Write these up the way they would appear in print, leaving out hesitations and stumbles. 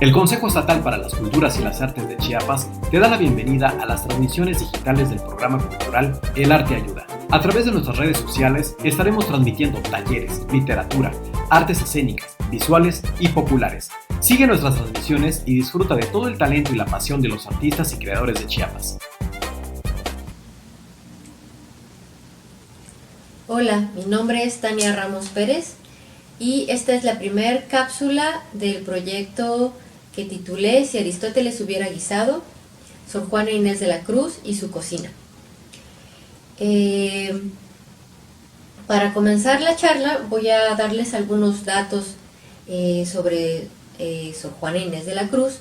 El Consejo Estatal para las Culturas y las Artes de Chiapas te da la bienvenida a las transmisiones digitales del programa cultural El Arte Ayuda. A través de nuestras redes sociales estaremos transmitiendo talleres, literatura, artes escénicas, visuales y populares. Sigue nuestras transmisiones y disfruta de todo el talento y la pasión de los artistas y creadores de Chiapas. Hola, mi nombre es Tania Ramos Pérez y esta es la primera cápsula del proyecto que titulé Si Aristóteles hubiera guisado, Sor Juana Inés de la Cruz y su cocina. Para comenzar la charla voy a darles algunos datos sobre Sor Juana Inés de la Cruz,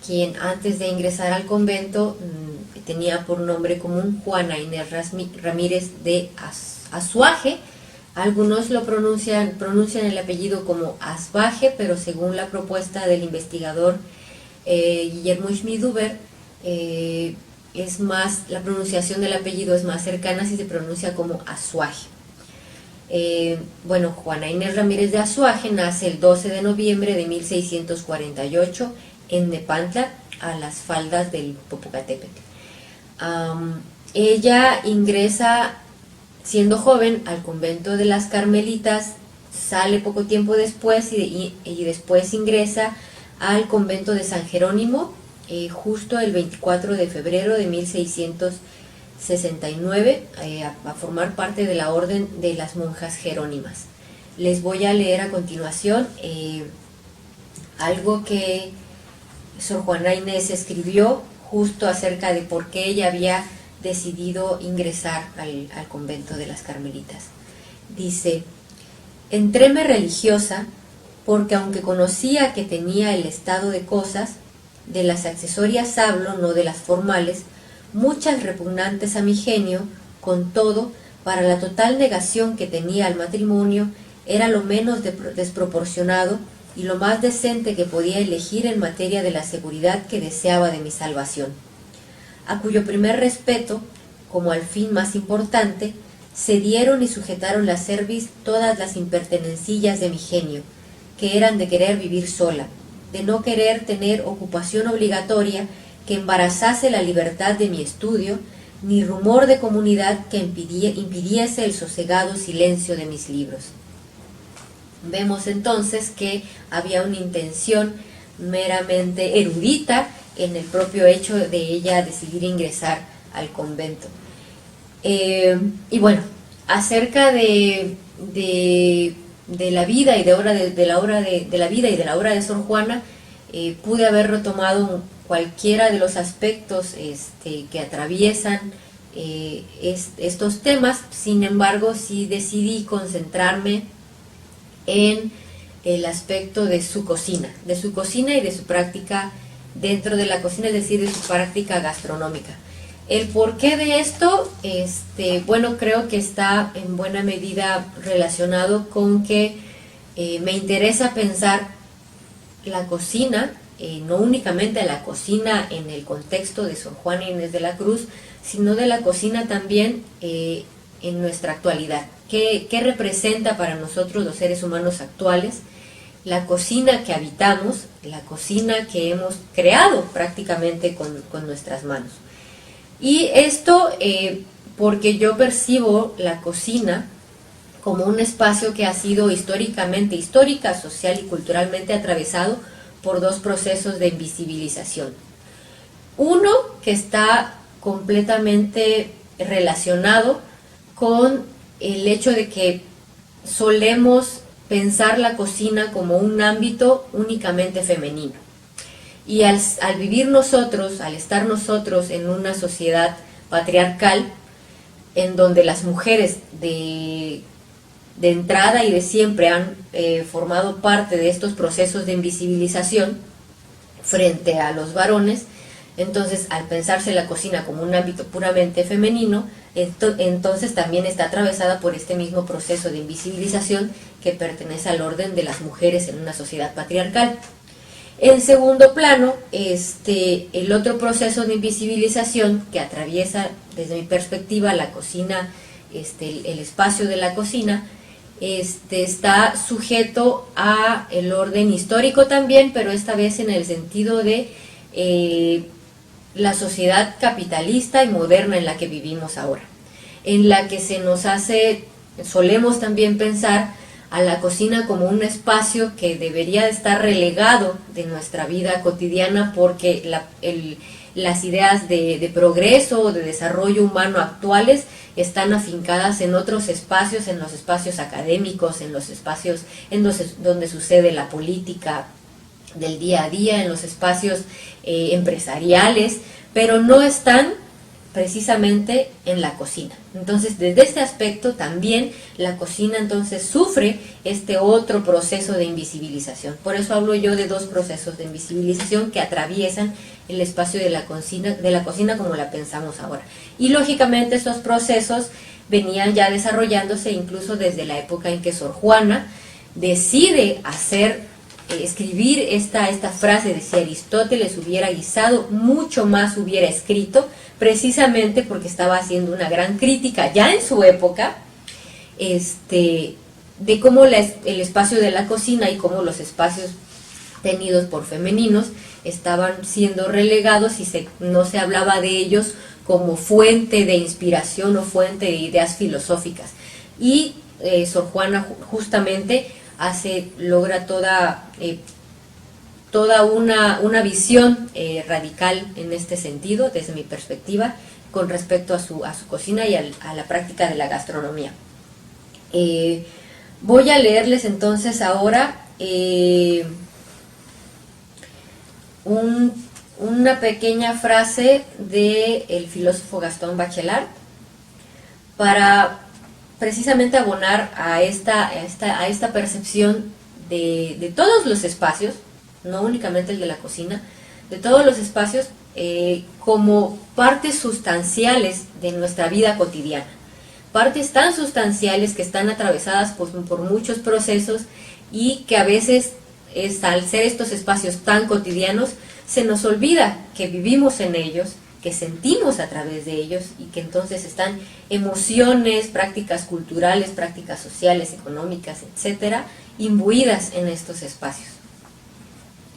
quien antes de ingresar al convento tenía por nombre común Juana Inés Ramírez de Azuaje. Algunos lo pronuncian el apellido como Asbaje, pero según la propuesta del investigador Guillermo Schmidt-Huber, la pronunciación del apellido es más cercana si se pronuncia como Azuaje. Juana Inés Ramírez de Azuaje nace el 12 de noviembre de 1648 en Nepantla, a las faldas del Popocatépetl. Ella ingresa siendo joven al convento de las Carmelitas, sale poco tiempo después y después ingresa al convento de San Jerónimo, justo el 24 de febrero de 1669, a formar parte de la orden de las monjas jerónimas. Les voy a leer a continuación algo que Sor Juana Inés escribió justo acerca de por qué ella había decidido ingresar al convento de las Carmelitas. Dice: entréme religiosa porque aunque conocía que tenía el estado de cosas, de las accesorias hablo, no de las formales, muchas repugnantes a mi genio, con todo, para la total negación que tenía al matrimonio, era lo menos desproporcionado y lo más decente que podía elegir en materia de la seguridad que deseaba de mi salvación, a cuyo primer respeto, como al fin más importante, cedieron y sujetaron la cerviz todas las impertenencillas de mi genio, que eran de querer vivir sola, de no querer tener ocupación obligatoria que embarazase la libertad de mi estudio, ni rumor de comunidad que impidiese el sosegado silencio de mis libros. Vemos entonces que había una intención meramente erudita en el propio hecho de ella decidir ingresar al convento. Acerca de la vida y de la obra de Sor Juana, pude haber retomado cualquiera de los aspectos que atraviesan estos temas. Sin embargo, sí decidí concentrarme en el aspecto de su cocina y de su práctica dentro de la cocina, es decir, de su práctica gastronómica. El porqué de esto, creo que está en buena medida relacionado con que me interesa pensar la cocina, no únicamente la cocina en el contexto de Sor Juana Inés de la Cruz, sino de la cocina también en nuestra actualidad. ¿Qué representa para nosotros los seres humanos actuales la cocina que habitamos, la cocina que hemos creado prácticamente con nuestras manos? Y esto porque yo percibo la cocina como un espacio que ha sido histórica, social y culturalmente atravesado por dos procesos de invisibilización. Uno que está completamente relacionado con el hecho de que solemos pensar la cocina como un ámbito únicamente femenino. Y al vivir nosotros, al estar nosotros en una sociedad patriarcal, en donde las mujeres de entrada y de siempre han formado parte de estos procesos de invisibilización frente a los varones, entonces al pensarse la cocina como un ámbito puramente femenino, entonces también está atravesada por este mismo proceso de invisibilización que pertenece al orden de las mujeres en una sociedad patriarcal. En segundo plano, el otro proceso de invisibilización que atraviesa desde mi perspectiva la cocina, el espacio de la cocina, está sujeto a el orden histórico también, pero esta vez en el sentido de la sociedad capitalista y moderna en la que vivimos ahora, en la que solemos también pensar a la cocina como un espacio que debería estar relegado de nuestra vida cotidiana, porque las ideas de progreso o de desarrollo humano actuales están afincadas en otros espacios, en los espacios académicos, en los espacios donde sucede la política del día a día, en los espacios empresariales, pero no están precisamente en la cocina. Entonces, desde este aspecto también la cocina entonces sufre este otro proceso de invisibilización. Por eso hablo yo de dos procesos de invisibilización que atraviesan el espacio de la cocina como la pensamos ahora. Y lógicamente estos procesos venían ya desarrollándose incluso desde la época en que Sor Juana decide escribir esta frase de: si Aristóteles hubiera guisado, mucho más hubiera escrito, precisamente porque estaba haciendo una gran crítica ya en su época de cómo el espacio de la cocina y cómo los espacios tenidos por femeninos estaban siendo relegados y no se hablaba de ellos como fuente de inspiración o fuente de ideas filosóficas. Y Sor Juana justamente logra toda una visión radical en este sentido, desde mi perspectiva, con respecto a su cocina y a la práctica de la gastronomía. Voy a leerles entonces ahora una pequeña frase del filósofo Gastón Bachelard para precisamente abonar a esta percepción de todos los espacios, no únicamente el de la cocina, de todos los espacios como partes sustanciales de nuestra vida cotidiana. Partes tan sustanciales que están atravesadas por muchos procesos y que a veces, al ser estos espacios tan cotidianos, se nos olvida que vivimos en ellos, que sentimos a través de ellos y que entonces están emociones, prácticas culturales, prácticas sociales, económicas, etcétera, imbuidas en estos espacios.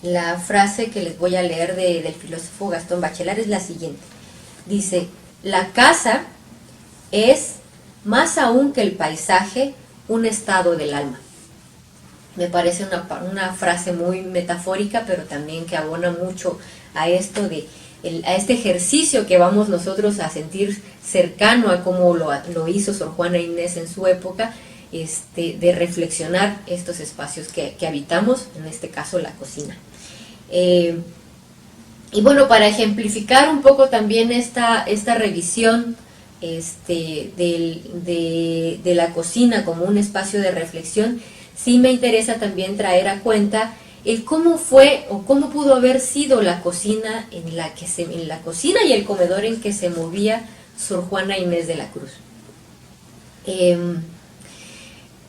La frase que les voy a leer del filósofo Gastón Bachelard es la siguiente. Dice: la casa es, más aún que el paisaje, un estado del alma. Me parece una frase muy metafórica, pero también que abona mucho a esto a este ejercicio que vamos nosotros a sentir cercano a cómo lo hizo Sor Juana Inés en su época, de reflexionar estos espacios que habitamos, en este caso la cocina. Y bueno, para ejemplificar un poco también esta revisión de la cocina como un espacio de reflexión, sí me interesa también traer a cuenta el cómo fue o cómo pudo haber sido la cocina en la cocina y el comedor en que se movía Sor Juana Inés de la Cruz.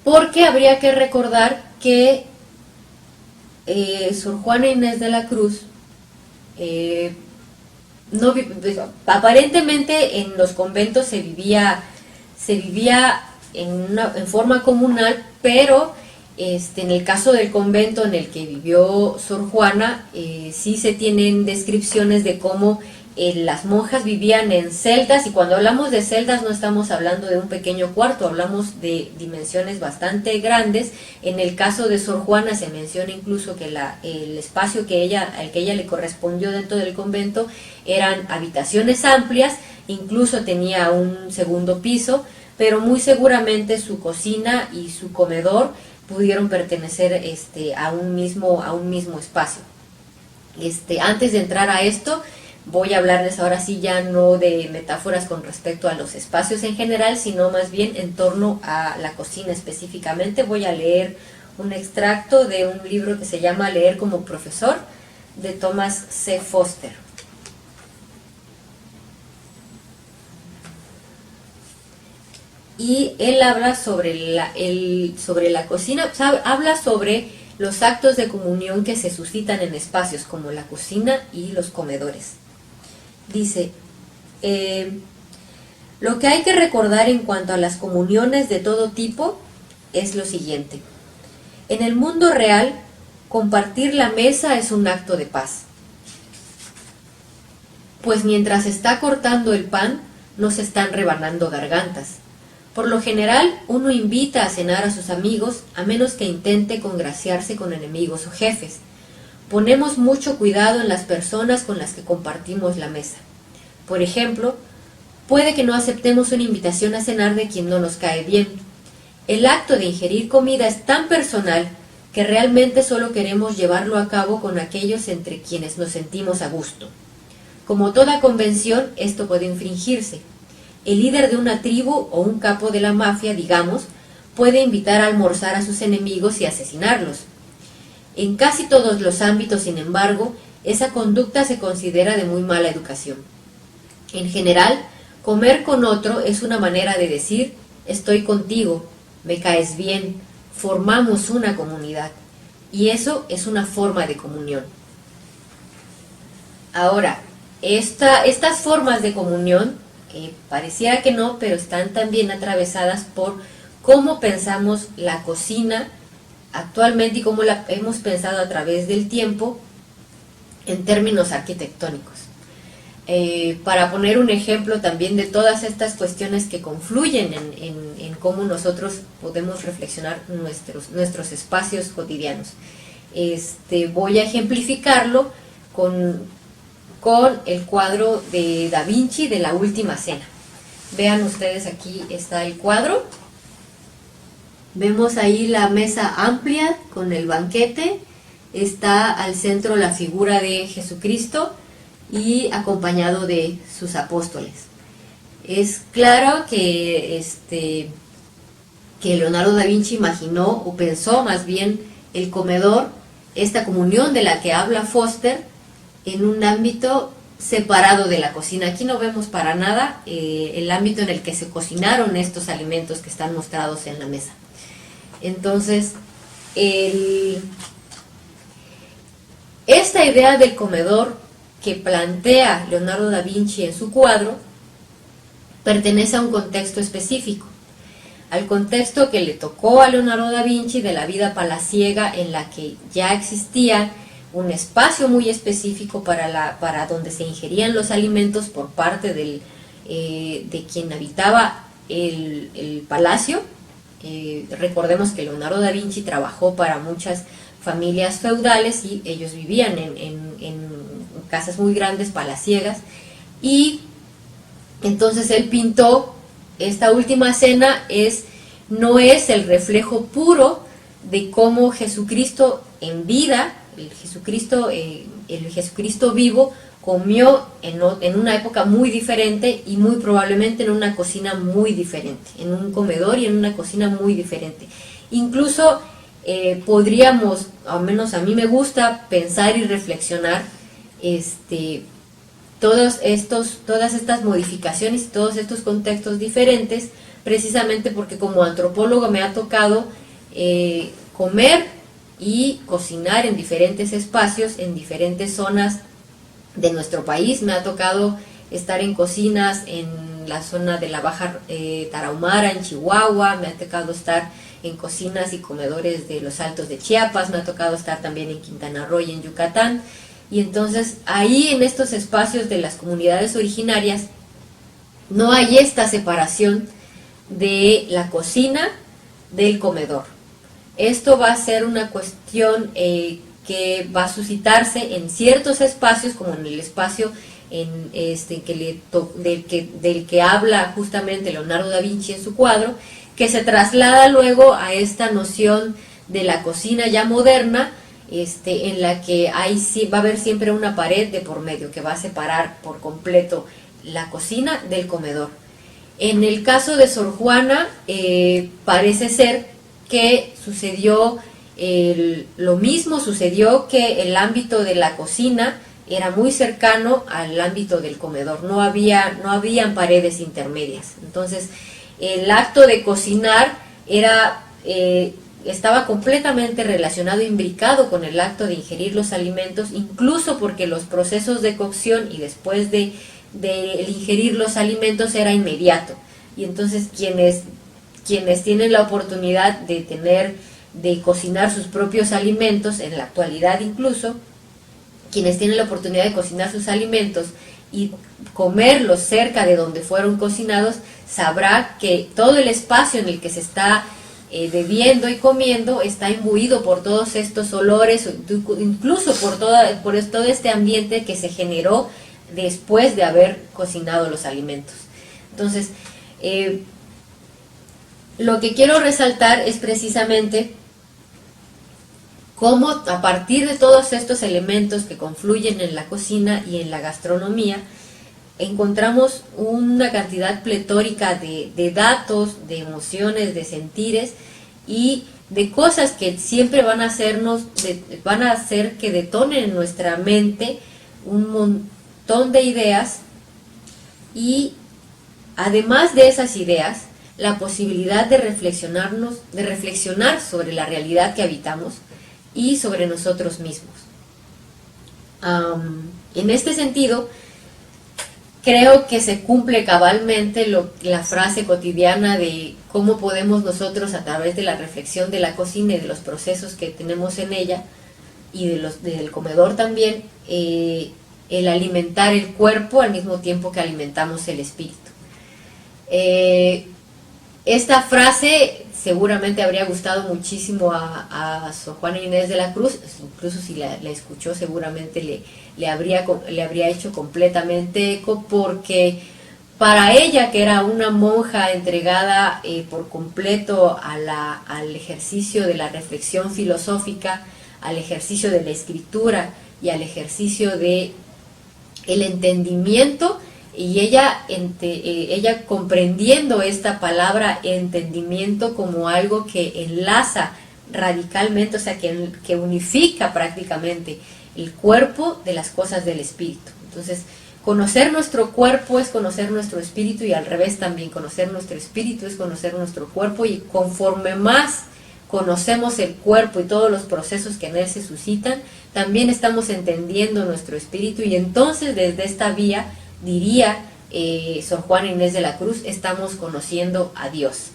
Porque habría que recordar que Sor Juana Inés de la Cruz aparentemente en los conventos se vivía en forma comunal, pero en el caso del convento en el que vivió Sor Juana, sí se tienen descripciones de cómo las monjas vivían en celdas, y cuando hablamos de celdas no estamos hablando de un pequeño cuarto, hablamos de dimensiones bastante grandes. En el caso de Sor Juana se menciona incluso que el espacio al que ella le correspondió dentro del convento eran habitaciones amplias, incluso tenía un segundo piso, pero muy seguramente su cocina y su comedor pudieron pertenecer a un mismo espacio. Antes de entrar a esto, voy a hablarles ahora sí ya no de metáforas con respecto a los espacios en general, sino más bien en torno a la cocina específicamente. Voy a leer un extracto de un libro que se llama Leer como profesor, de Thomas C. Foster. Y él habla sobre la cocina, o sea, habla sobre los actos de comunión que se suscitan en espacios como la cocina y los comedores. Dice, lo que hay que recordar en cuanto a las comuniones de todo tipo es lo siguiente. En el mundo real, compartir la mesa es un acto de paz. Pues mientras está cortando el pan, no se están rebanando gargantas. Por lo general, uno invita a cenar a sus amigos, a menos que intente congraciarse con enemigos o jefes. Ponemos mucho cuidado en las personas con las que compartimos la mesa. Por ejemplo, puede que no aceptemos una invitación a cenar de quien no nos cae bien. El acto de ingerir comida es tan personal que realmente solo queremos llevarlo a cabo con aquellos entre quienes nos sentimos a gusto. Como toda convención, esto puede infringirse. El líder de una tribu o un capo de la mafia, digamos, puede invitar a almorzar a sus enemigos y asesinarlos. En casi todos los ámbitos, sin embargo, esa conducta se considera de muy mala educación. En general, comer con otro es una manera de decir, estoy contigo, me caes bien, formamos una comunidad. Y eso es una forma de comunión. Ahora, estas formas de comunión, pareciera que no, pero están también atravesadas por cómo pensamos la cocina actualmente y cómo la hemos pensado a través del tiempo en términos arquitectónicos. Para poner un ejemplo también de todas estas cuestiones que confluyen en cómo nosotros podemos reflexionar nuestros espacios cotidianos. Voy a ejemplificarlo con el cuadro de Da Vinci de La Última Cena. Vean ustedes, aquí está el cuadro. Vemos ahí la mesa amplia con el banquete. Está al centro la figura de Jesucristo y acompañado de sus apóstoles. Es claro que Leonardo da Vinci imaginó o pensó más bien el comedor, esta comunión de la que habla Foster, en un ámbito separado de la cocina. Aquí no vemos para nada el ámbito en el que se cocinaron estos alimentos que están mostrados en la mesa. Entonces, esta idea del comedor que plantea Leonardo da Vinci en su cuadro pertenece a un contexto específico, al contexto que le tocó a Leonardo da Vinci de la vida palaciega, en la que ya existía un espacio muy específico para donde se ingerían los alimentos por parte de quien habitaba el palacio. Recordemos que Leonardo da Vinci trabajó para muchas familias feudales y ellos vivían en casas muy grandes, palaciegas, y entonces él pintó esta Última Cena. No es el reflejo puro de cómo Jesucristo en vida, el Jesucristo vivo, comió en una época muy diferente y muy probablemente en una cocina muy diferente, en un comedor y en una cocina muy diferente. Incluso podríamos, al menos a mí me gusta pensar y reflexionar todas estas modificaciones y todos estos contextos diferentes, precisamente porque como antropólogo me ha tocado comer y cocinar en diferentes espacios, en diferentes zonas de nuestro país. Me ha tocado estar en cocinas en la zona de la Baja Tarahumara, en Chihuahua. Me ha tocado estar en cocinas y comedores de los Altos de Chiapas. Me ha tocado estar también en Quintana Roo y en Yucatán. Y entonces ahí, en estos espacios de las comunidades originarias, no hay esta separación de la cocina del comedor. Esto va a ser una cuestión que va a suscitarse en ciertos espacios, como en el espacio del que habla justamente Leonardo da Vinci en su cuadro, que se traslada luego a esta noción de la cocina ya moderna, en la que va a haber siempre una pared de por medio que va a separar por completo la cocina del comedor. En el caso de Sor Juana, parece ser que sucedió lo mismo, sucedió que el ámbito de la cocina era muy cercano al ámbito del comedor, no habían paredes intermedias. Entonces, el acto de cocinar estaba completamente relacionado, imbricado con el acto de ingerir los alimentos, incluso porque los procesos de cocción y después de ingerir los alimentos era inmediato. Y entonces quienes quienes tienen la oportunidad de cocinar sus propios alimentos, en la actualidad incluso, quienes tienen la oportunidad de cocinar sus alimentos y comerlos cerca de donde fueron cocinados, sabrá que todo el espacio en el que se está bebiendo y comiendo está imbuido por todos estos olores, incluso por todo este ambiente que se generó después de haber cocinado los alimentos. Entonces, lo que quiero resaltar es precisamente cómo a partir de todos estos elementos que confluyen en la cocina y en la gastronomía, encontramos una cantidad pletórica de datos, de emociones, de sentires y de cosas que siempre van a hacer que detonen en nuestra mente un montón de ideas, y además de esas ideas, la posibilidad de reflexionar sobre la realidad que habitamos y sobre nosotros mismos. En este sentido, creo que se cumple cabalmente la frase cotidiana de cómo podemos nosotros, a través de la reflexión de la cocina y de los procesos que tenemos en ella, y del comedor también, el alimentar el cuerpo al mismo tiempo que alimentamos el espíritu. Esta frase seguramente habría gustado muchísimo a Sor Juana Inés de la Cruz, incluso si la escuchó seguramente le habría hecho completamente eco, porque para ella, que era una monja entregada por completo al ejercicio de la reflexión filosófica, al ejercicio de la escritura y al ejercicio de el entendimiento, y ella comprendiendo esta palabra entendimiento como algo que enlaza radicalmente, o sea, que unifica prácticamente el cuerpo de las cosas del espíritu. Entonces, conocer nuestro cuerpo es conocer nuestro espíritu, y al revés también, conocer nuestro espíritu es conocer nuestro cuerpo, y conforme más conocemos el cuerpo y todos los procesos que en él se suscitan, también estamos entendiendo nuestro espíritu, y entonces desde esta vía, diría Sor Juana Inés de la Cruz, estamos conociendo a Dios.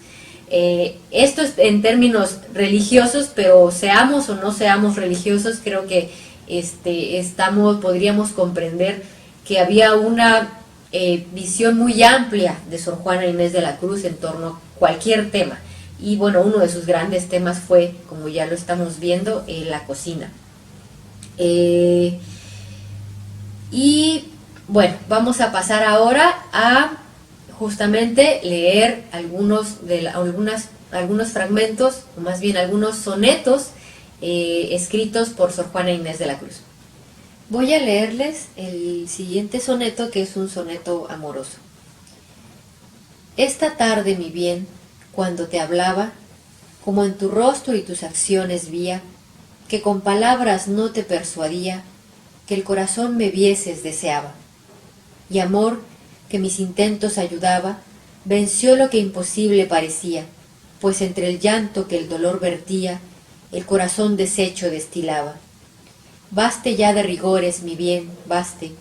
Esto es en términos religiosos, pero seamos o no seamos religiosos, creo que podríamos comprender que había una visión muy amplia de Sor Juana Inés de la Cruz en torno a cualquier tema. Y bueno, uno de sus grandes temas fue, como ya lo estamos viendo, la cocina. Y bueno, vamos a pasar ahora a justamente leer algunos fragmentos, o más bien algunos sonetos escritos por Sor Juana Inés de la Cruz. Voy a leerles el siguiente soneto, que es un soneto amoroso. Esta tarde, mi bien, cuando te hablaba, como en tu rostro y tus acciones vía, que con palabras no te persuadía, que el corazón me vieses deseaba. Y amor, que mis intentos ayudaba, venció lo que imposible parecía, pues entre el llanto que el dolor vertía, el corazón deshecho destilaba. Baste ya de rigores, mi bien, baste,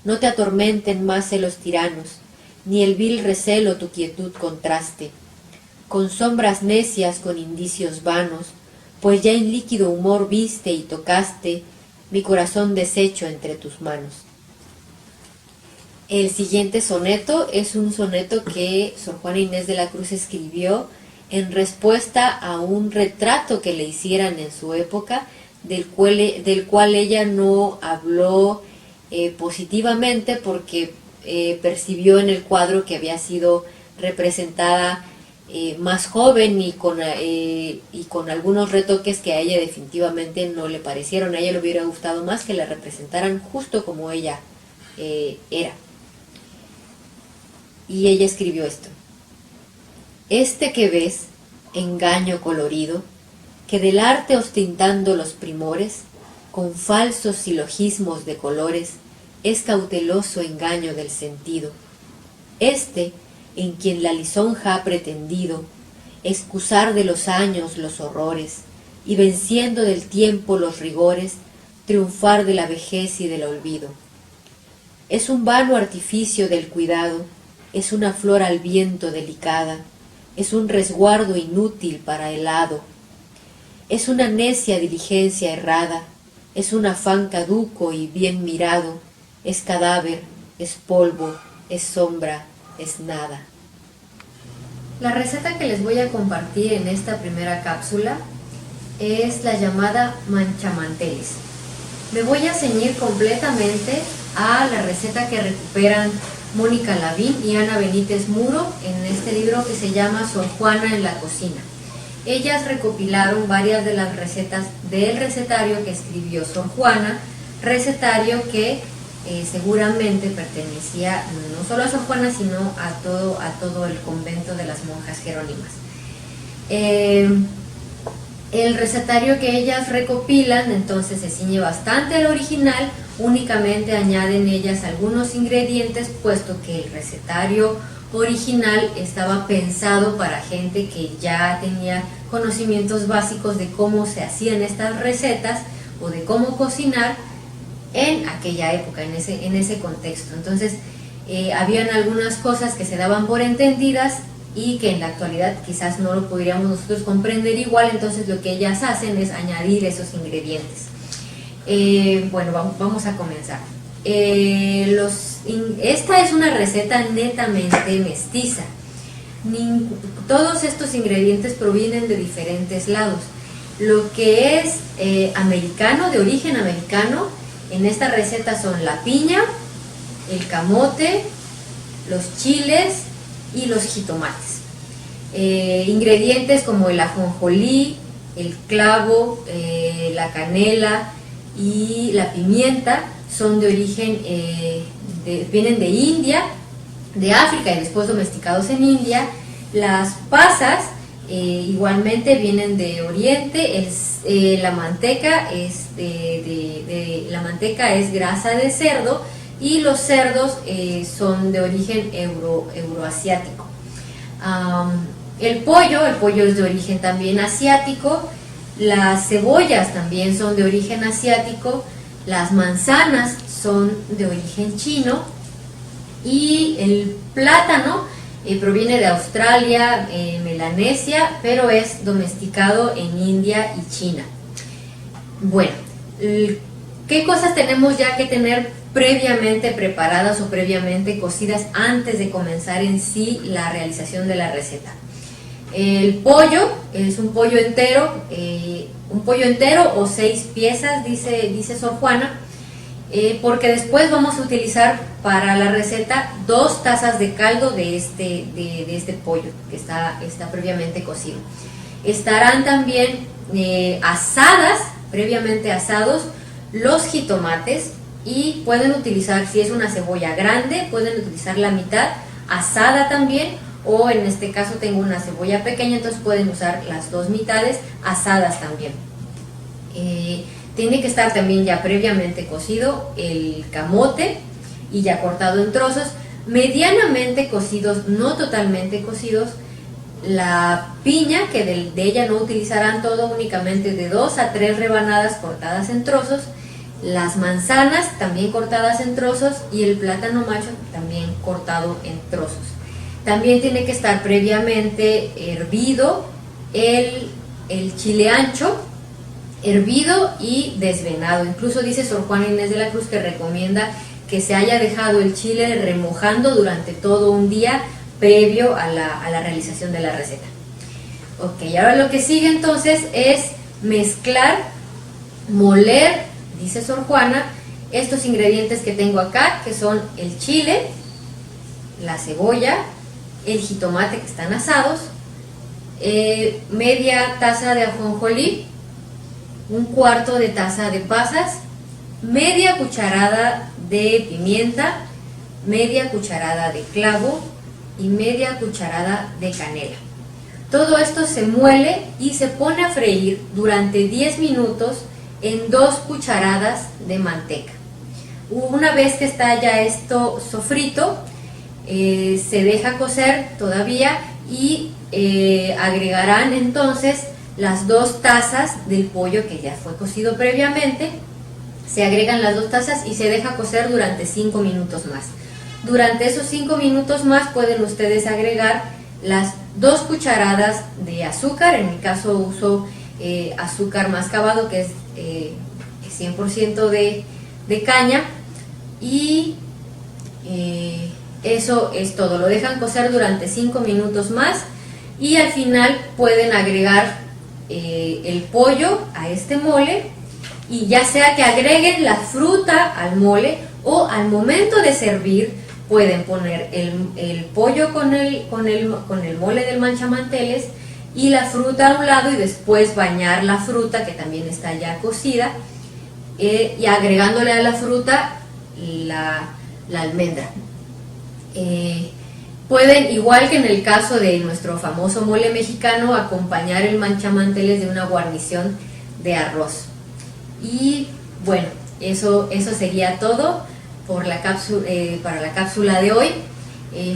no te atormenten más celos tiranos, ni el vil recelo tu quietud contraste, con sombras necias, con indicios vanos, pues ya en líquido humor viste y tocaste mi corazón deshecho entre tus manos. El siguiente soneto es un soneto que Sor Juana Inés de la Cruz escribió en respuesta a un retrato que le hicieran en su época, del cual ella no habló positivamente, porque percibió en el cuadro que había sido representada más joven y con algunos retoques que a ella definitivamente no le parecieron. A ella le hubiera gustado más que la representaran justo como ella era. Y ella escribió esto: este que ves, engaño colorido, que del arte ostentando los primores, con falsos silogismos de colores, es cauteloso engaño del sentido. Este, en quien la lisonja ha pretendido excusar de los años los horrores, y venciendo del tiempo los rigores, triunfar de la vejez y del olvido. Es un vano artificio del cuidado, es una flor al viento delicada, es un resguardo inútil para el hado. Es una necia diligencia errada, es un afán caduco y bien mirado, es cadáver, es polvo, es sombra, es nada. La receta que les voy a compartir en esta primera cápsula es la llamada manchamanteles. Me voy a ceñir completamente a la receta que recuperan Mónica Lavín y Ana Benítez Muro en este libro que se llama Sor Juana en la cocina. Ellas recopilaron varias de las recetas del recetario que escribió Sor Juana, recetario que seguramente pertenecía no solo a Sor Juana, sino a todo el convento de las monjas jerónimas. El recetario que ellas recopilan entonces se ciñe bastante al original, únicamente añaden ellas algunos ingredientes, puesto que el recetario original estaba pensado para gente que ya tenía conocimientos básicos de cómo se hacían estas recetas o de cómo cocinar en aquella época, en ese contexto. Entonces habían algunas cosas que se daban por entendidas y que en la actualidad quizás no lo podríamos nosotros comprender igual, entonces lo que ellas hacen es añadir esos ingredientes. Bueno, vamos a comenzar. Esta es una receta netamente mestiza. Todos estos ingredientes provienen de diferentes lados. Lo que es americano, de origen americano, en esta receta son la piña, el camote, los chiles y los jitomates. Ingredientes como el ajonjolí, el clavo, la canela y la pimienta son de origen, vienen de India, de África y después domesticados en India. Las pasas igualmente vienen de Oriente. La manteca es grasa de cerdo y los cerdos son de origen euroasiático. El pollo es de origen también asiático. Las cebollas también son de origen asiático. Las manzanas son de origen chino y el plátano proviene de Australia, Melanesia, pero es domesticado en India y China. Bueno, ¿qué cosas tenemos ya que tener previamente preparadas o previamente cocidas antes de comenzar en sí la realización de la receta? El pollo es un pollo entero o 6 piezas, dice Sor Juana, porque después vamos a utilizar para la receta 2 tazas de caldo de este pollo que está previamente cocido. Estarán también previamente asados, los jitomates, y pueden utilizar, si es una cebolla grande, pueden utilizar la mitad asada también, o en este caso tengo una cebolla pequeña, entonces pueden usar las 2 mitades asadas también. Tiene que estar también ya previamente cocido el camote y ya cortado en trozos, medianamente cocidos, no totalmente cocidos. La piña, que de ella no utilizarán todo, únicamente de 2 a 3 rebanadas cortadas en trozos. Las manzanas también cortadas en trozos y el plátano macho también cortado en trozos. También tiene que estar previamente hervido el chile ancho, hervido y desvenado. Incluso dice Sor Juana Inés de la Cruz que recomienda que se haya dejado el chile remojando durante todo un día previo a la realización de la receta. Ok, ahora lo que sigue entonces es mezclar, moler, dice Sor Juana, estos ingredientes que tengo acá, que son el chile, la cebolla, el jitomate que están asados, media taza de ajonjolí, 1/4 de taza de pasas, media cucharada de pimienta, media cucharada de clavo y media cucharada de canela. Todo esto se muele y se pone a freír durante 10 minutos en 2 cucharadas de manteca. Una vez que está ya esto sofrito, se deja cocer todavía y agregarán entonces las 2 tazas del pollo que ya fue cocido previamente. Se agregan las 2 tazas y se deja cocer durante 5 minutos más. Durante esos 5 minutos más pueden ustedes agregar las 2 cucharadas de azúcar. En mi caso uso azúcar mascabado, que es 100% de caña, y eso es todo. Lo dejan cocer durante 5 minutos más y al final pueden agregar el pollo a este mole, y ya sea que agreguen la fruta al mole o al momento de servir pueden poner el pollo con el mole del manchamanteles y la fruta a un lado, y después bañar la fruta que también está ya cocida, y agregándole a la fruta la almendra. Pueden, igual que en el caso de nuestro famoso mole mexicano, acompañar el manchamanteles de una guarnición de arroz. Y bueno, eso sería todo por para la cápsula de hoy.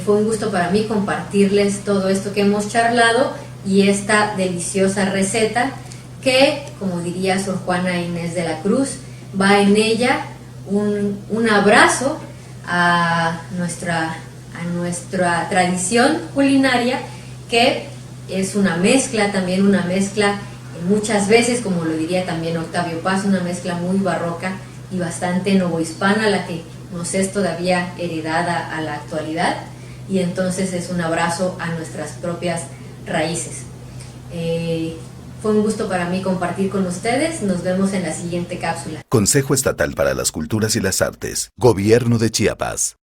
Fue un gusto para mí compartirles todo esto que hemos charlado y esta deliciosa receta que, como diría Sor Juana Inés de la Cruz, va en ella un abrazo a nuestra tradición culinaria, que es una mezcla muchas veces, como lo diría también Octavio Paz, una mezcla muy barroca y bastante novohispana, la que nos es todavía heredada a la actualidad, y entonces es un abrazo a nuestras propias raíces. Fue un gusto para mí compartir con ustedes. Nos vemos en la siguiente cápsula. Consejo Estatal para las Culturas y las Artes. Gobierno de Chiapas.